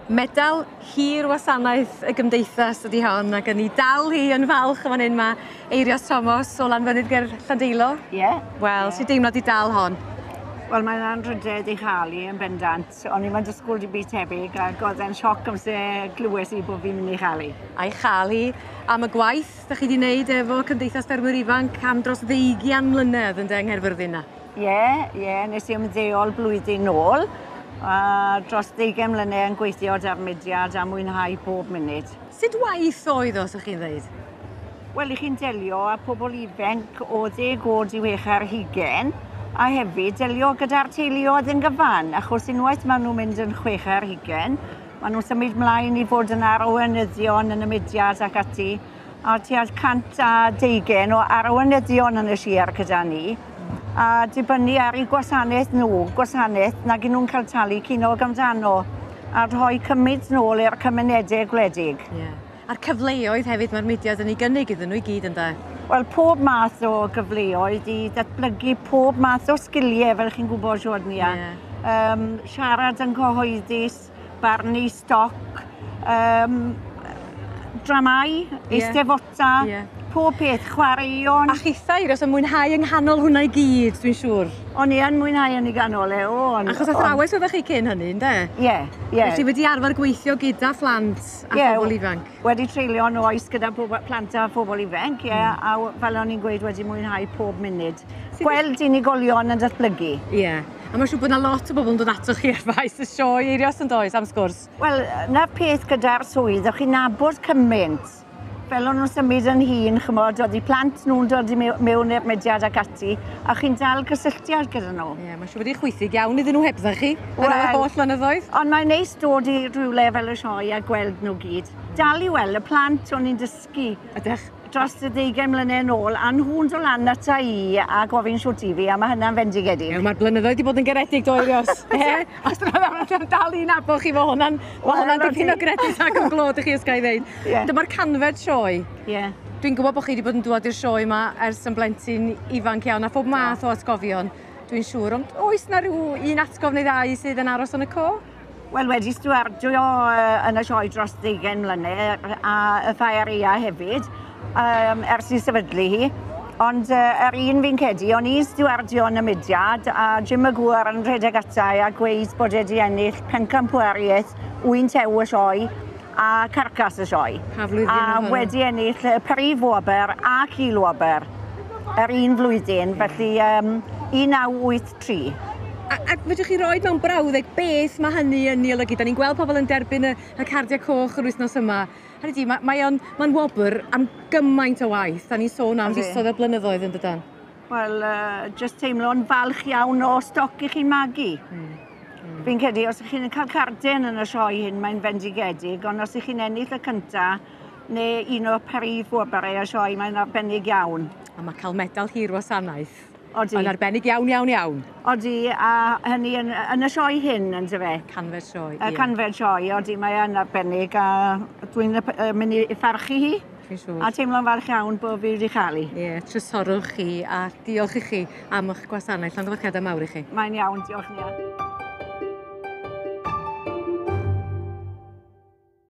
Medal hir wasanaeth y gymdeithas ydi hon, ac yn ei dal hi yn falch yn fan hyn mae Eirios Thomas o Lanfynydd ger Llandeilo. Ie. Wel, sy'n deimlad i dal hon? Wel, mae'n anrhydedd i chael i yn bendant. O'n i'n dysgwyl di byd tebyg ac oedd e'n sioc amser glywes i bod fi'n mynd i chael i. A'i chael hi am y gwaith da chi wedi wneud efo Cymdeithas Ffermwyr Ifanc am dros 20 mlynedd yn Deng Nghaerfyrddin. Ie, nes i ymddeol blwyddyn nôl. Dros 20 mlynedd yn gweithio ar mudiad a mwynhau bob munud. Sut waith oedd os ych chi'n dweud? Wel, i chi'n delio a pobl ifanc o 10 oed i 20 a hefyd delio gyda'r teuluoedd yn gyfan, achos unwaith maen nhw'n mynd yn 20, maen nhw'n symud mlaen i fod yn arweinyddion yn y mudiad ac ati, a tua 120 o arweinyddion yn y sir gyda ni, a dibynnu ar eu gwasanaeth nag yn nhw'n cael talu cunog amdano, a rhoi cymryd nôl i'r cymunedau gwledig. A'r cyfleoedd hefyd mae'r mudiad yn ei gynnig iddyn nhw i gyd yn da? Wel, pob math o gyfleoedd i datblygu pob math o sgiliau, fel chi'n gwybod, Jodnia. Siarad yn cyhoeddus, barnu stoc, dramau, eisteddfota, pob peth, chwaraeon. A chitha, Eirios, yn mwynhau yng nghanol hwnna i gyd, dwi'n siŵr. O'n i yn mwynhau yn ei ganol e, o. Achos athrawes oeddech chi cyn hynny, ynddo? Ie. Felly wedi arfer gweithio gyda phlant a phobl ifanc? Wedi treulio yn oes gyda plant a phobl ifanc, a fel o'n i'n gweud wedi mwynhau pob munud. Gweld unigolion yn datblygu. Ie. A mae'n siŵr bod yna lot o bobl yn dod atoch chi ar faes y sioe, Eirios, yn does, am sgwrs? Wel, na'r peth gyda'r swydd, o'ch chi'n nabod cymaint. Fel o'n nhw'n symud yn hun, chymod, oedd i plant nhw'n dod mewn i'r mudiad ac ati, a chi'n dal cysylltiad gyda nhw. Ie, mae'n siŵr bod i'n chwythig iawn iddyn nhw hebdda chi, yn y holl flynyddoedd. Ond mae'n neis dod i rhywle fel y sioe a gweld nhw gyd. Dal i weld y plant o'n i'n dysgu. Ydych? Dros y 20 mlynedd nôl, a nhw'n dod lan ata i a gofyn siwt i fi, a mae hynna'n fendigedig. Mae'r blynyddoedd wedi bod yn garedig, do, Eirios? Os dwi'n dal i'n abo chi fo hwnna'n dipyn o gredydd ac yn glod i chi ysgau ddeud. Dyma'r canfed sioe. Dwi'n gwybod bod chi wedi bod yn dod i'r sioe yma ers yn blentyn ifanc iawn a phob math o atgofion, dwi'n siŵr. Ond oes na rhyw un atgof neu ddau sydd yn aros yn y co? Wel, wedi stwardio yn y sioe dros 20 mlynedd a y Ffaeria hefyd, ers i sefydlu hi. Ond yr un fi'n cedi, o'n i'n stwardio yn y mudiad a Jim Magwar yn rhedeg atai a gweud bod wedi ennill pencampwriaeth Wyn Tew y sioe a Carcas y sioe. A wedi ennill Prif Wober a Cil Wober yr un flwyddyn, felly 1983. A fedrwch chi roi mewn brawddeg beth mae hynny yn ei olygu? Da ni'n gweld pobl yn derbyn y cardiau coch yr wythnos yma. Hynny di, mae'n wobr am gymaint o waith. Da ni'n sôn am fisoedd y blynyddoedd yn dydan. Wel, jyst teimlo'n falch iawn o stoc i chi'n magu. Fi'n credu, os ych chi'n cael carden yn y sioe hyn, mae'n fendigedig, ond os ych chi'n ennill y cyntaf, neu un o Prif Woberau y sioe, mae'n arbennig iawn. A mae cael medal hir wasanaeth. Yn arbennig iawn, iawn, iawn. Odi, a hynny yn y sioe hyn, yn dy fe? Canfed sioe, ie. Canfed sioe, odi, mae yn arbennig, a dwi'n mynd i ffarchu hi. A teimlo'n falch iawn bod fi wedi chael hi. Ie, trysorwch chi a diolch i chi am eich gwasanaeth. Llongyfarchiadau mawr i chi. Mae'n iawn, diolch ni.